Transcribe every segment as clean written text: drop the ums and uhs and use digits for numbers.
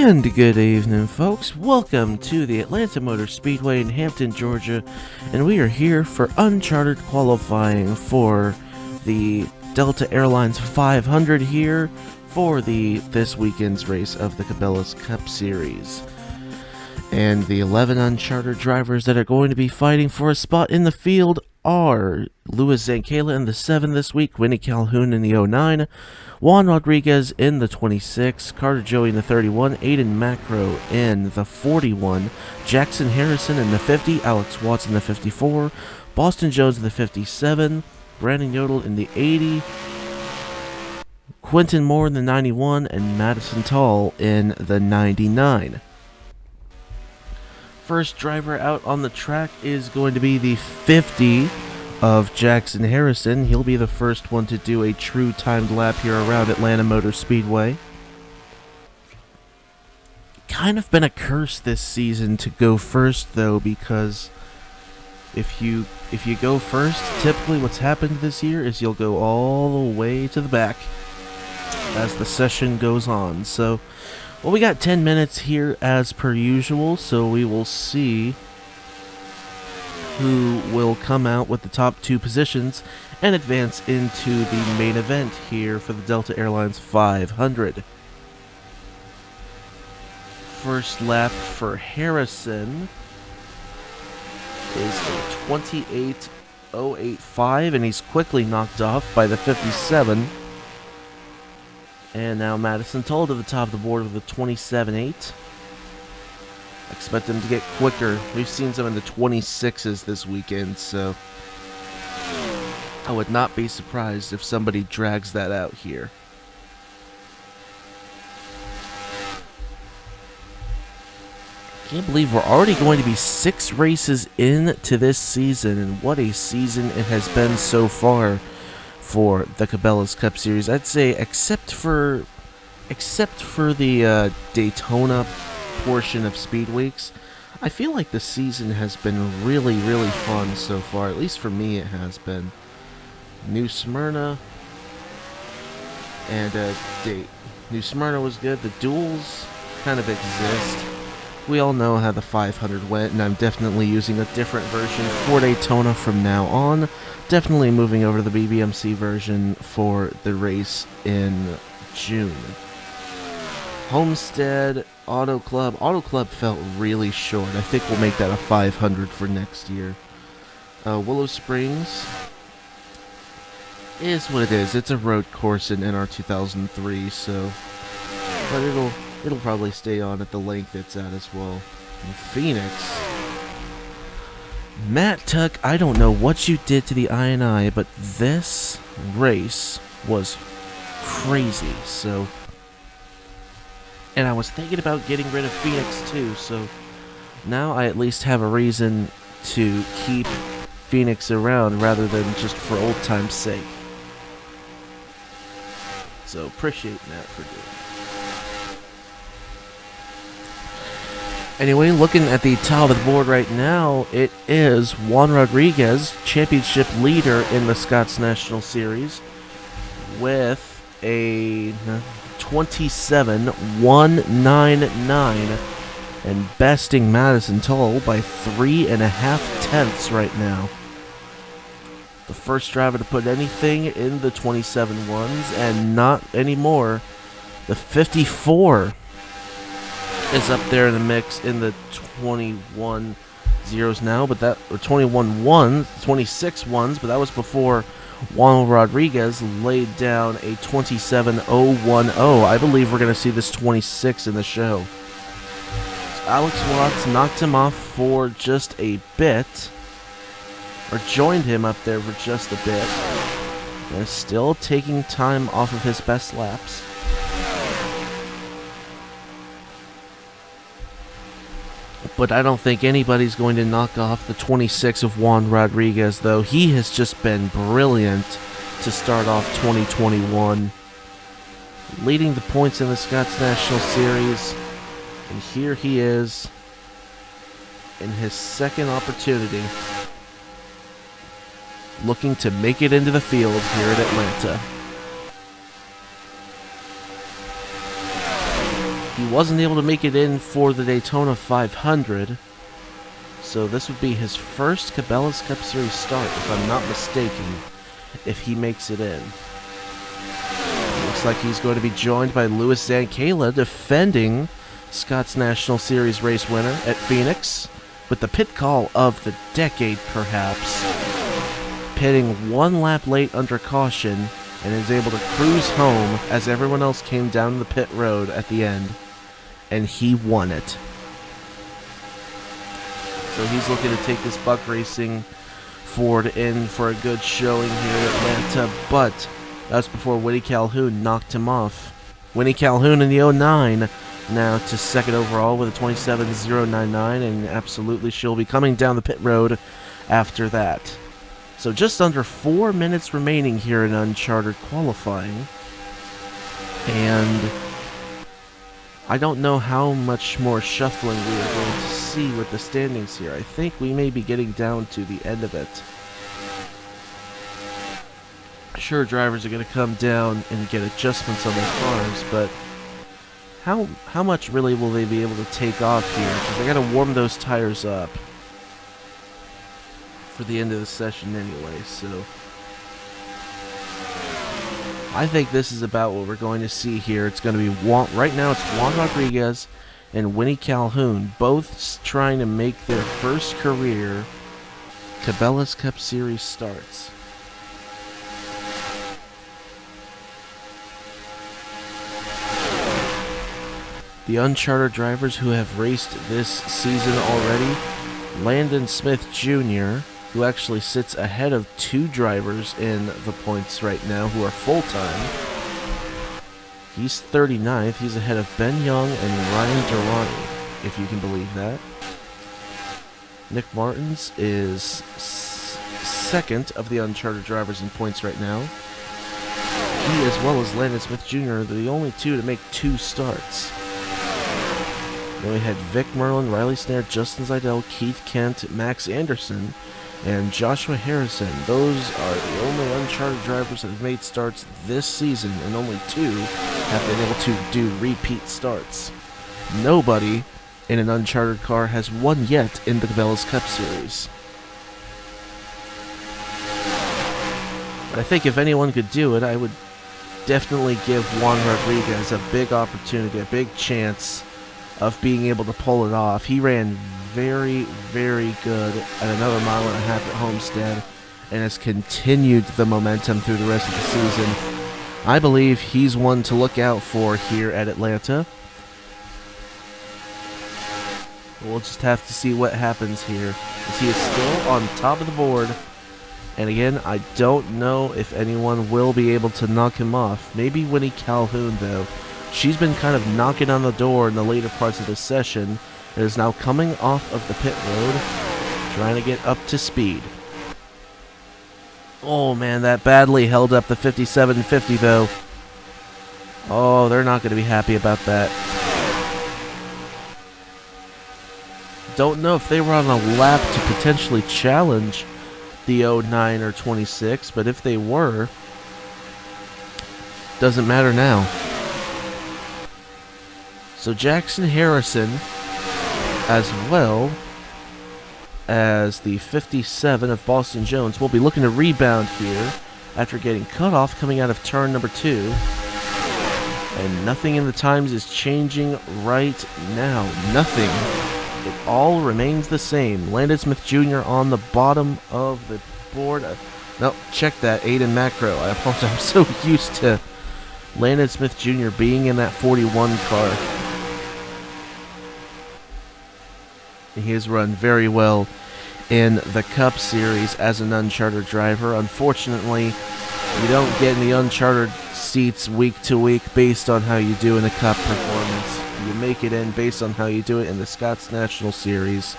And good evening, folks. Welcome to the Atlanta Motor Speedway in Hampton, Georgia, and we are here for uncharted qualifying for the Delta Airlines 500 here for this weekend's race of the Cabela's Cup Series. And the 11 uncharted drivers that are going to be fighting for a spot in the field are Louis Zankala in the 7 this week, Winnie Calhoun in the 09, Juan Rodriguez in the 26, Carter Joey in the 31, Aiden Macro in the 41, Jackson Harrison in the 50, Alex Watts in the 54, Boston Jones in the 57, Brandon Yodel in the 80, Quentin Moore in the 91, and Madison Tall in the 99. First driver out on the track is going to be the 50 of Jackson Harrison. He'll be the first one to do a true timed lap here around Atlanta Motor Speedway. Kind of been a curse this season to go first, though, because if you go first, typically what's happened this year is you'll go all the way to the back as the session goes on. So, well, we got 10 minutes here as per usual, so we will see who will come out with the top 2 positions and advance into the main event here for the Delta Airlines 500. First lap for Harrison is a 28.085, and he's quickly knocked off by the 57. And now Madison Toll to the top of the board with a 27.8. Expect him to get quicker. We've seen some in the 26s this weekend, so I would not be surprised if somebody drags that out here. Can't believe we're already going to be 6 races into this season, and what a season it has been so far for the Cabela's Cup Series. I'd say except for the Daytona portion of Speed Weeks, I feel like the season has been really, really fun so far. At least for me it has been. New Smyrna and New Smyrna was good. The duels kind of exist. We all know how the 500 went, and I'm definitely using a different version for Daytona from now on. Definitely moving over to the BBMC version for the race in June. Homestead, Auto Club. Auto Club felt really short. I think we'll make that a 500 for next year. Willow Springs is what it is. It's a road course in NR 2003, so... But it'll probably stay on at the length it's at as well. In Phoenix... Matt Tuck, I don't know what you did to the INI, but this race was crazy, so... And I was thinking about getting rid of Phoenix too, so now I at least have a reason to keep Phoenix around rather than just for old time's sake. So appreciate Matt for doing that. Anyway, looking at the top of the board right now, it is Juan Rodriguez, championship leader in the Scots National Series, with a 27.199 and besting Madison Toll by 3.5 tenths right now. The first driver to put anything in the 27 ones, and not anymore. The 54 is up there in the mix in the 21 zeros now, but that, or 21 ones, 26 ones, but that was before Juan Rodriguez laid down a 27.010. I believe we're going to see this 26 in the show. So Alex Watts knocked him off for just a bit, or joined him up there for just a bit, and is still taking time off of his best laps. But I don't think anybody's going to knock off the 26 of Juan Rodriguez, though. He has just been brilliant to start off 2021. Leading the points in the Scots National Series. And here he is in his second opportunity, looking to make it into the field here at Atlanta. He wasn't able to make it in for the Daytona 500, so this would be his first Cabela's Cup Series start, if I'm not mistaken, if he makes it in. Looks like he's going to be joined by Louis Zancala, defending Scott's National Series race winner at Phoenix, with the pit call of the decade, perhaps. Pitting one lap late under caution, and is able to cruise home as everyone else came down the pit road at the end, and he won it. So he's looking to take this Buck Racing Ford in for a good showing here at Atlanta, but that's before Winnie Calhoun knocked him off. Winnie Calhoun in the 09, now to second overall with a 27.099, and absolutely she'll be coming down the pit road after that. So just under 4 minutes remaining here in Uncharted qualifying, and I don't know how much more shuffling we are going to see with the standings here. I think we may be getting down to the end of it. Sure, drivers are going to come down and get adjustments on their cars, but how much really will they be able to take off here? Because they got to warm those tires up for the end of the session anyway, so I think this is about what we're going to see here. It's going to be right now it's Juan Rodriguez and Winnie Calhoun, both trying to make their first career Cabela's Cup Series starts. The Uncharted drivers who have raced this season already, Landon Smith Jr., who actually sits ahead of 2 drivers in the points right now who are full-time. He's 39th. He's ahead of Ben Young and Ryan Durrani, if you can believe that. Nick Martins is second of the Uncharted drivers in points right now. He, as well as Landon Smith Jr., are the only 2 to make 2 starts. Then we had Vic Merlin, Riley Snare, Justin Zeidel, Keith Kent, Max Anderson, and Joshua Harrison. Those are the only Uncharted drivers that have made starts this season, and only 2 have been able to do repeat starts. Nobody in an Uncharted car has won yet in the Cabela's Cup Series. But I think if anyone could do it, I would definitely give Juan Rodriguez a big opportunity, a big chance of being able to pull it off. He ran very, very good at another 1.5 miles at Homestead and has continued the momentum through the rest of the season. I believe he's one to look out for here at Atlanta. We'll just have to see what happens here, as he is still on top of the board. And again, I don't know if anyone will be able to knock him off. Maybe Winnie Calhoun, though. She's been kind of knocking on the door in the later parts of this session, and is now coming off of the pit road, trying to get up to speed. Oh man, that badly held up the 5750 though. Oh, they're not going to be happy about that. Don't know if they were on a lap to potentially challenge the 09 or 26, but if they were, doesn't matter now. So Jackson Harrison, as well as the 57 of Boston Jones, will be looking to rebound here after getting cut off coming out of turn number 2. And nothing in the times is changing right now. Nothing. It all remains the same. Landon Smith Jr. on the bottom of the board. No, check that. Aiden Macro. I apologize. I'm so used to Landon Smith Jr. being in that 41 car. He has run very well in the Cup Series as an Uncharted driver. Unfortunately, you don't get in the Uncharted seats week to week based on how you do in a Cup performance. You make it in based on how you do it in the Scott's National Series.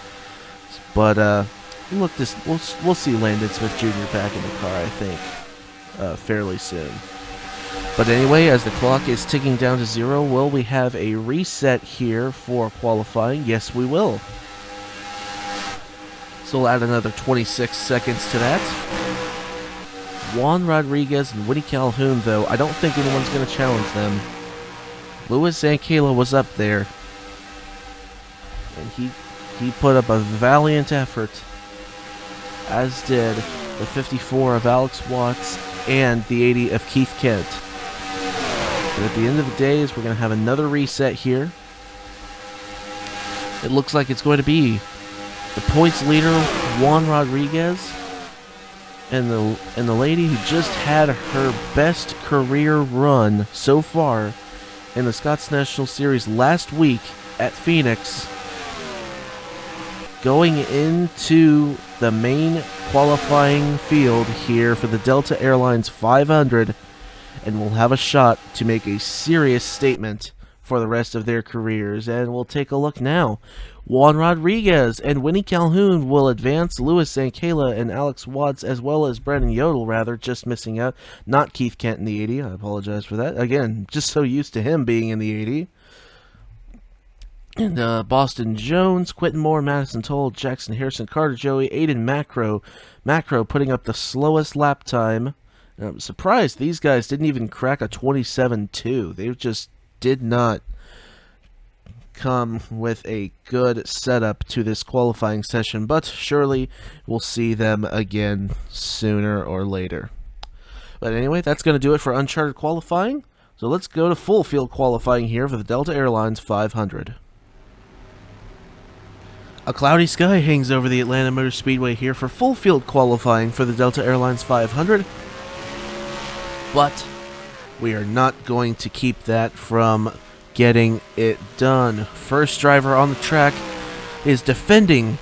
But look, we'll see Landon Smith Jr. back in the car, I think, fairly soon. But anyway, as the clock is ticking down to 0, will we have a reset here for qualifying? Yes, we will. So we'll add another 26 seconds to that. Juan Rodriguez and Winnie Calhoun, though, I don't think anyone's going to challenge them. Louis Zankala was up there, and he put up a valiant effort, as did the 54 of Alex Watts and the 80 of Keith Kent. But at the end of the day, we're going to have another reset here. It looks like it's going to be the points leader, Juan Rodriguez, and the lady who just had her best career run so far in the Scots National Series last week at Phoenix, going into the main qualifying field here for the Delta Airlines 500, and will have a shot to make a serious statement for the rest of their careers. And we'll take a look now. Juan Rodriguez and Winnie Calhoun will advance. Louis Zankala and Alex Watts, as well as Brendan Yodel, just missing out. Not Keith Kent in the 80. I apologize for that. Again, just so used to him being in the 80. And Boston Jones, Quentin Moore, Madison Toll, Jackson Harrison, Carter Joey, Aiden Macro putting up the slowest lap time. And I'm surprised these guys didn't even crack a 27.2. They just did not come with a good setup to this qualifying session, but surely we'll see them again sooner or later. But anyway, that's going to do it for Uncharted qualifying. So let's go to full field qualifying here for the Delta Airlines 500. A cloudy sky hangs over the Atlanta Motor Speedway here for full field qualifying for the Delta Airlines 500. But we are not going to keep that from getting it done. First driver on the track is defending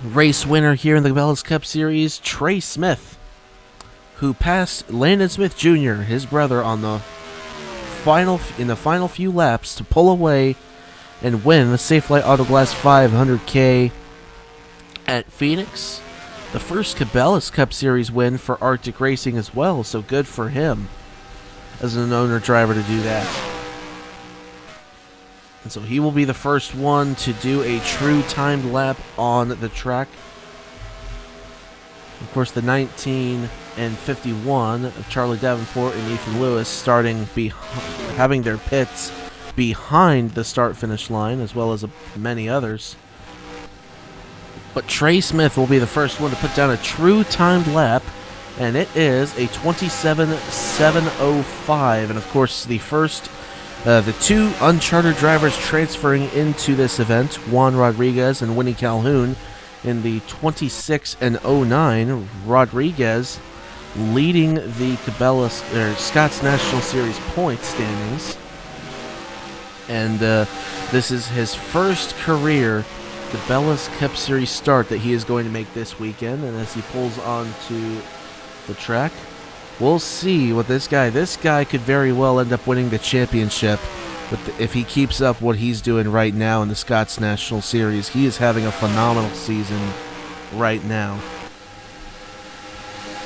race winner here in the Cabela's Cup Series, Trey Smith, who passed Landon Smith Jr., his brother, in the final few laps to pull away and win the Safelite Autoglass 500K at Phoenix. The first Cabela's Cup Series win for Arctic Racing as well, so good for him as an owner driver to do that. And so he will be the first one to do a true timed lap on the track. Of course, the 19 and 51 of Charlie Davenport and Ethan Lewis having their pits behind the start-finish line, as well as many others. But Trey Smith will be the first one to put down a true timed lap, and it is a 27.705. And of course, the two Uncharted drivers transferring into this event, Juan Rodriguez and Winnie Calhoun, in the 26.09. Rodriguez leading the Scots National Series point standings. And this is his first career Cabela's Cup Series start that he is going to make this weekend. And as he pulls onto the track, we'll see what this guy could very well end up winning the championship if he keeps up what he's doing right now in the Scots National Series. He is having a phenomenal season right now.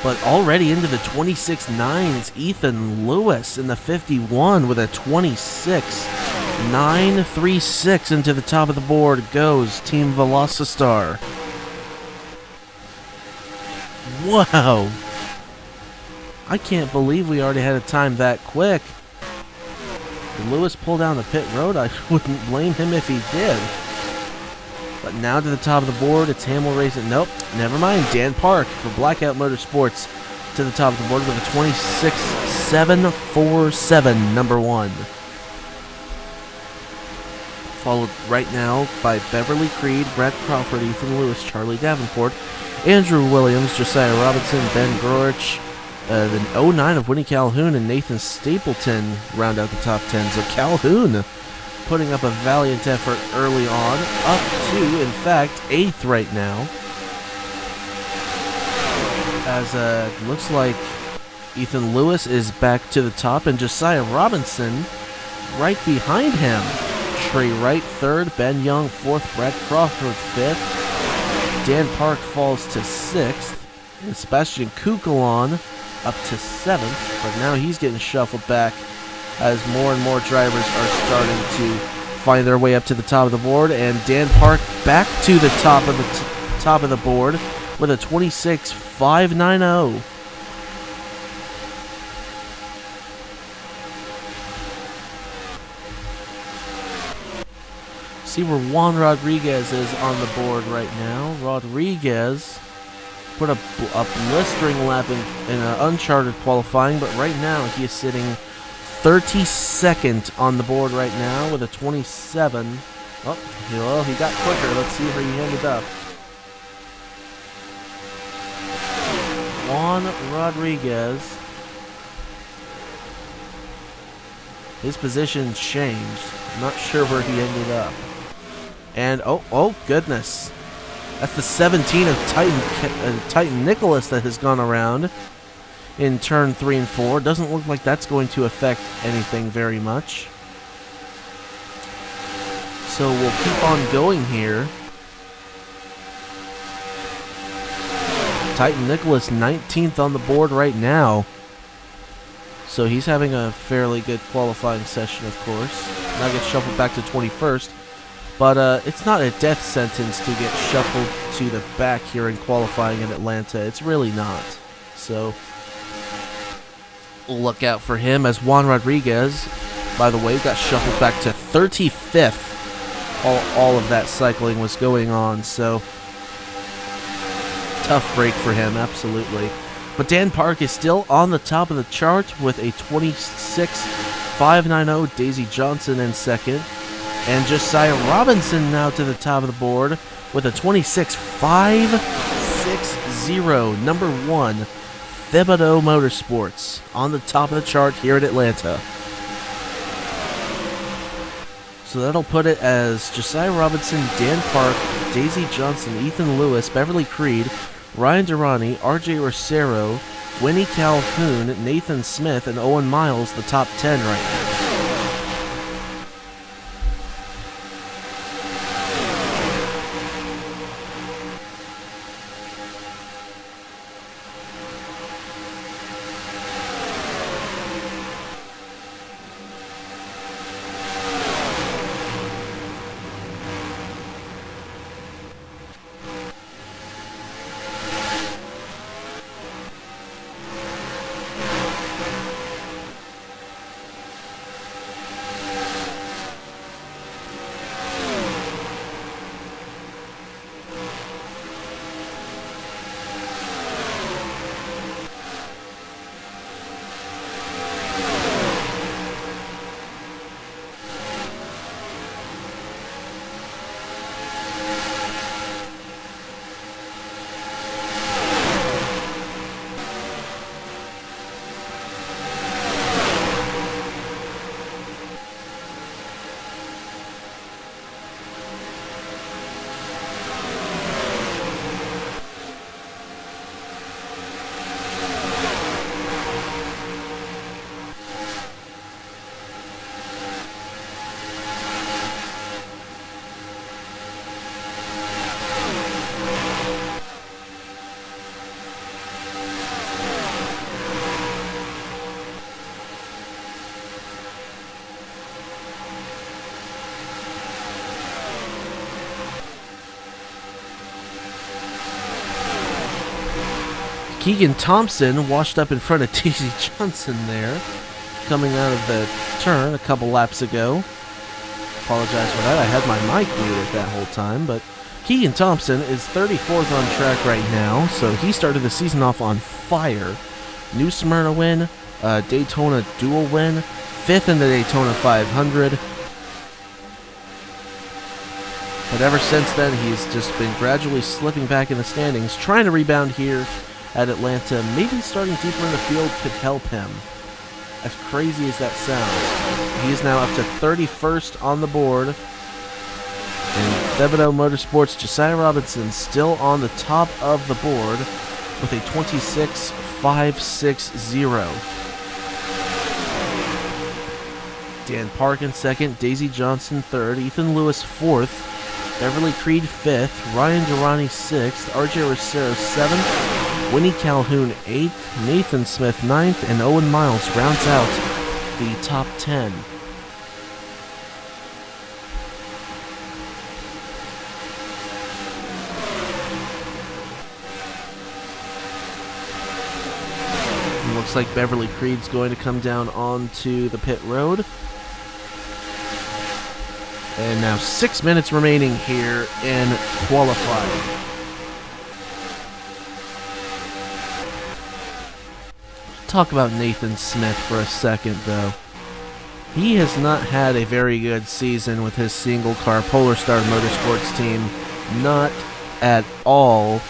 But already into the 26.9s, Ethan Lewis in the 51 with a 26.936 into the top of the board goes Team Velocitar. Wow! I can't believe we already had a time that quick. Did Lewis pull down the pit road? I wouldn't blame him if he did. But now to the top of the board, it's Hamill Racing. Nope, never mind. Dan Park for Blackout Motorsports to the top of the board with a 26.747, number one. Followed right now by Beverly Creed, Brett Crawford, Ethan Lewis, Charlie Davenport, Andrew Williams, Josiah Robinson, Ben Grorich, the 09 of Winnie Calhoun and Nathan Stapleton round out the top 10. So Calhoun putting up a valiant effort early on, up to, in fact, 8th right now. As looks like Ethan Lewis is back to the top, and Josiah Robinson right behind him. Trey Wright 3rd, Ben Young 4th, Brad Crawford 5th. Dan Park falls to 6th, and Sebastian Kukulon up to 7th, but now he's getting shuffled back as more and more drivers are starting to find their way up to the top of the board, and Dan Park back to the top of the board with a 26.590. See where Juan Rodriguez is on the board right now. Rodriguez put a blistering lap in an uncharted qualifying, but right now he is sitting 32nd on the board right now with a 27. Oh, well, he got quicker. Let's see where he ended up. Juan Rodriguez. His position changed. I'm not sure where he ended up. And, oh goodness. That's the 17 of Titan Nicholas that has gone around in turn 3 and 4. Doesn't look like that's going to affect anything very much. So we'll keep on going here. Titan Nicholas 19th on the board right now. So he's having a fairly good qualifying session, of course. Now gets shuffled back to 21st. But it's not a death sentence to get shuffled to the back here in qualifying in Atlanta. It's really not. So look out for him as Juan Rodriguez, by the way, got shuffled back to 35th. All of that cycling was going on. So tough break for him, absolutely. But Dan Park is still on the top of the chart with a 26.590. Daisy Johnson in second. And Josiah Robinson now to the top of the board with a 26.560. Number 1, Thibodeau Motorsports on the top of the chart here at Atlanta. So that'll put it as Josiah Robinson, Dan Park, Daisy Johnson, Ethan Lewis, Beverly Creed, Ryan Durrani, RJ Rosero, Winnie Calhoun, Nathan Smith, and Owen Miles, the top 10 right now. Keegan Thompson washed up in front of Daisy Johnson there, coming out of the turn a couple laps ago. Apologize for that. I had my mic muted that whole time, but Keegan Thompson is 34th on track right now, so he started the season off on fire. New Smyrna win, Daytona dual win, 5th in the Daytona 500. But ever since then, he's just been gradually slipping back in the standings, trying to rebound here at Atlanta. Maybe starting deeper in the field could help him. As crazy as that sounds. He is now up to 31st on the board. And Thibodeau Motorsports, Josiah Robinson still on the top of the board with a 26.560. Dan Park in second, Daisy Johnson third, Ethan Lewis fourth, Beverly Creed 5th, Ryan Durrani 6th, RJ Rosero 7th, Winnie Calhoun 8th, Nathan Smith 9th, and Owen Miles rounds out the top 10. It looks like Beverly Creed's going to come down onto the pit road. And now 6 minutes remaining here in qualifying. Talk about Nathan Smith for a second, though. He has not had a very good season with his single car Polar Star Motorsports team. Not at all.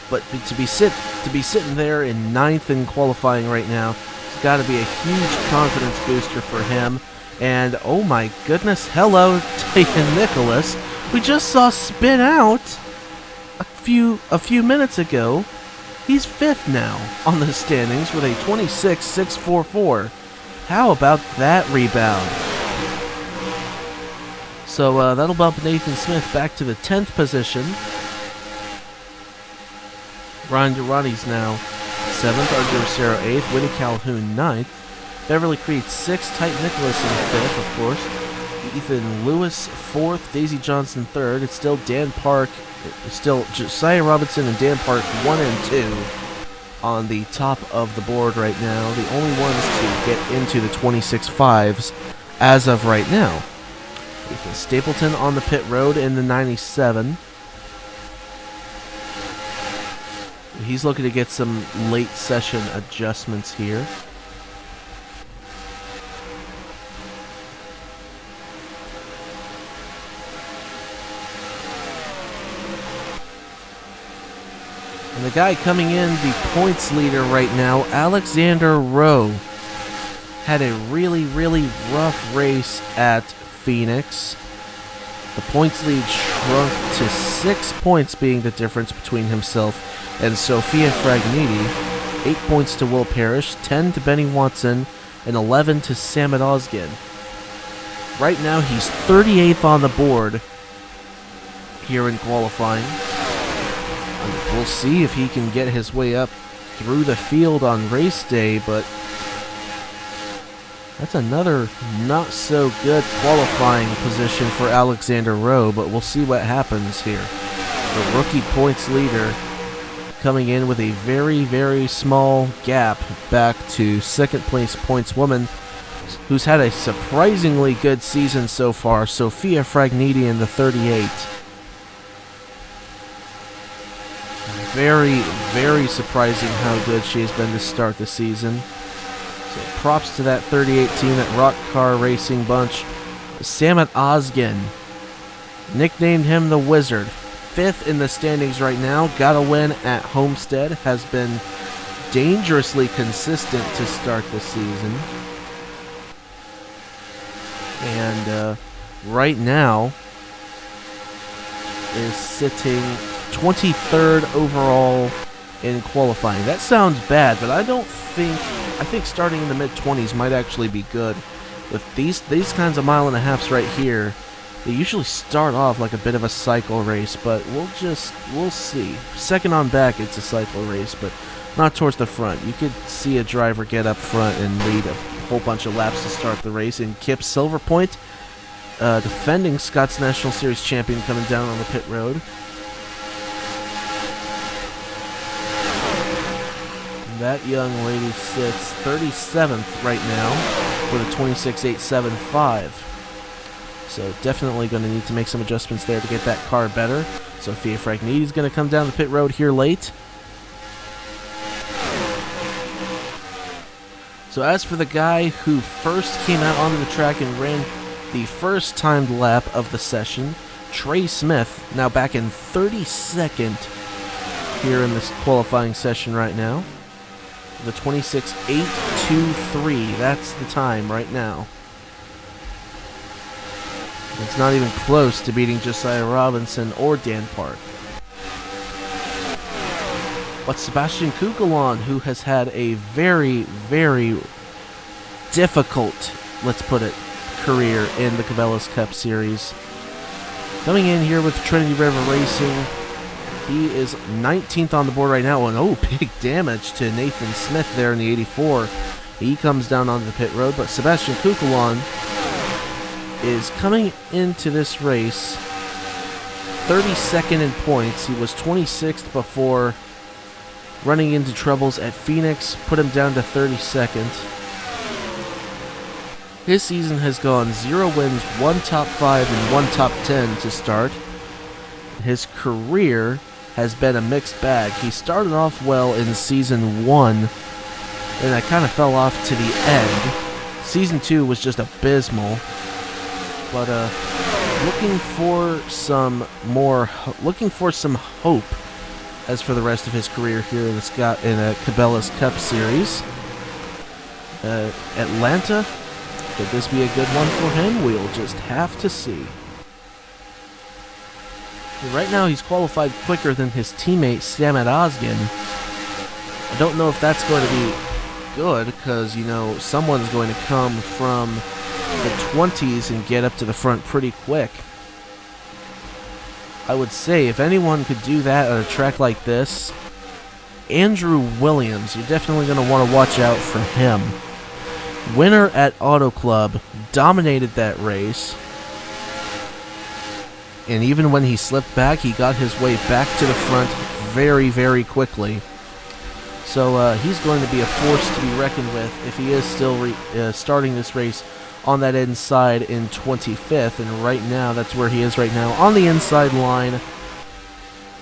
But to be sitting there in 9th in qualifying right now, it's got to be a huge confidence booster for him. And oh my goodness, hello, Tyson Nicholas. We just saw spin out a few minutes ago. He's 5th now on the standings with a 26.644. How about that rebound? So that'll bump Nathan Smith back to the 10th position. Ryan Durrani's now 7th, Arthur Serra 8th, Winnie Calhoun 9th, Beverly Creed 6th, Tyson Nicholas in 5th, of course. Ethan Lewis 4th, Daisy Johnson 3rd. It's still Dan Park. It's still Josiah Robinson and Dan Park 1 and 2 on the top of the board right now. The only ones to get into the 26.5s as of right now. Ethan Stapleton on the pit road in the 97. He's looking to get some late session adjustments here. And the guy coming in, the points leader right now, Alexander Rowe, had a really, really rough race at Phoenix. The points lead shrunk to 6 points being the difference between himself and Sophia Fragniti. 8 points to Will Parrish, 10 to Benny Watson, and 11 to Samit Ozgen. Right now he's 38th on the board here in qualifying. We'll see if he can get his way up through the field on race day, but that's another not so good qualifying position for Alexander Rowe, but we'll see what happens here. The rookie points leader coming in with a very, very small gap back to second place points woman, who's had a surprisingly good season so far, Sophia Fragniti in the 38. Very, very surprising how good she has been to start the season. So props to that 38 team, that Rock Car Racing bunch. Samit Ozgen, nicknamed him the Wizard. 5th in the standings right now. Got a win at Homestead. Has been dangerously consistent to start the season. And right now is sitting 23rd overall in qualifying. That sounds bad, but I think starting in the mid-20s might actually be good. With these kinds of mile and a halfs right here, they usually start off like a bit of a cycle race, but we'll see. Second on back, it's a cycle race, but not towards the front. You could see a driver get up front and lead a whole bunch of laps to start the race. And Kip Silverpoint, defending Scott's National Series champion, coming down on the pit road. That young lady sits 37th right now with a 26.875. So definitely going to need to make some adjustments there to get that car better. Sophia Fragniti is going to come down the pit road here late. So as for the guy who first came out onto the track and ran the first timed lap of the session, Trey Smith, now back in 32nd here in this qualifying session right now. The 26.823, that's the time right now. It's not even close to beating Josiah Robinson or Dan Park. But Sebastian Kukulon, who has had a very, very difficult, let's put it, career in the Cabela's Cup Series. Coming in here with Trinity River Racing, he is 19th on the board right now, and oh, big damage to Nathan Smith there in the 84. He comes down onto the pit road, but Sebastian Kukulon is coming into this race 32nd in points. He was 26th before running into troubles at Phoenix, put him down to 32nd. His season has gone 0 wins, 1 top 5, and 1 top 10 to start. His career has been a mixed bag. He started off well in Season 1, and that kind of fell off to the end. Season 2 was just abysmal. But looking for some hope as for the rest of his career here in a Cabela's Cup Series. Atlanta, could this be a good one for him? We'll just have to see. Right now, he's qualified quicker than his teammate Samet Ozgen. I don't know if that's going to be good, because, you know, someone's going to come from the 20s and get up to the front pretty quick. I would say if anyone could do that at a track like this, Andrew Williams, you're definitely going to want to watch out for him. Winner at Auto Club, dominated that race, and even when he slipped back, he got his way back to the front very, very quickly. So he's going to be a force to be reckoned with if he is still starting this race on that inside in 25th, and right now, that's where he is right now, on the inside line.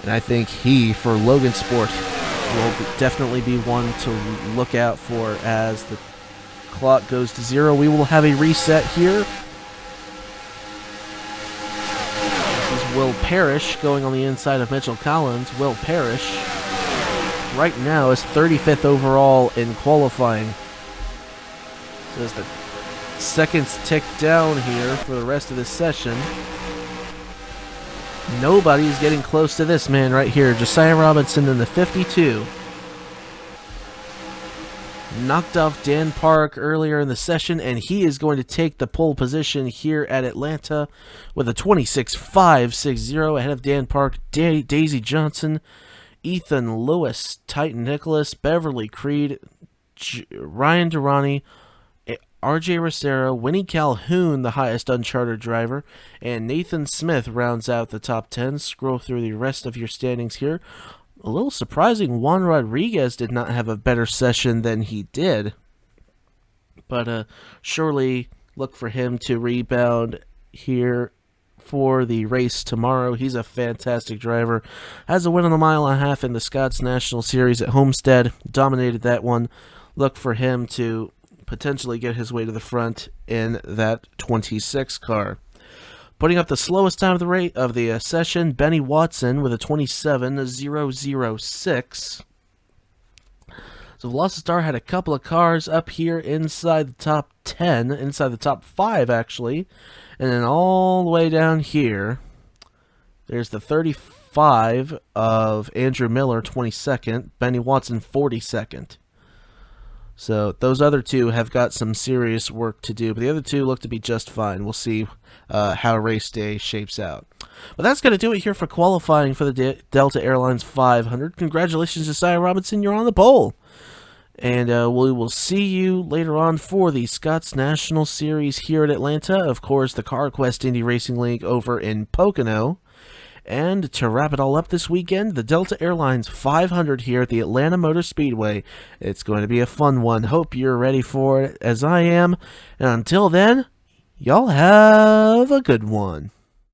And I think he, for Logan Sport, will definitely be one to look out for as the clock goes to 0. We will have a reset here. This is Will Parrish going on the inside of Mitchell Collins. Will Parrish right now is 35th overall in qualifying. So as the seconds tick down here for the rest of this session, nobody's getting close to this man right here. Josiah Robinson in the 52. Knocked off Dan Park earlier in the session, and he is going to take the pole position here at Atlanta with a 26.560 ahead of Dan Park, Daisy Johnson, Ethan Lewis, Titan Nicholas, Beverly Creed, Ryan Durrani, RJ Rosero, Winnie Calhoun, the highest uncharted driver, and Nathan Smith rounds out the top 10. Scroll through the rest of your standings here. A little surprising, Juan Rodriguez did not have a better session than he did. But surely look for him to rebound here for the race tomorrow. He's a fantastic driver. Has a win on the 1.5 miles in the Scots National Series at Homestead. Dominated that one. Look for him to potentially get his way to the front in that 26 car. Putting up the slowest time of the session, Benny Watson with a 27.006. So Velocitar had a couple of cars up here inside the top 10, inside the top 5 actually, and then all the way down here, there's the 35 of Andrew Miller, 22nd, Benny Watson, 42nd. So those other two have got some serious work to do, but the other two look to be just fine. We'll see how race day shapes out. But that's going to do it here for qualifying for the Delta Airlines 500. Congratulations, Josiah Robinson. You're on the pole. And we will see you later on for the Scots National Series here at Atlanta. Of course, the CarQuest Indy Racing League over in Pocono. And to wrap it all up this weekend, the Delta Airlines 500 here at the Atlanta Motor Speedway. It's going to be a fun one. Hope you're ready for it, as I am. And until then, y'all have a good one.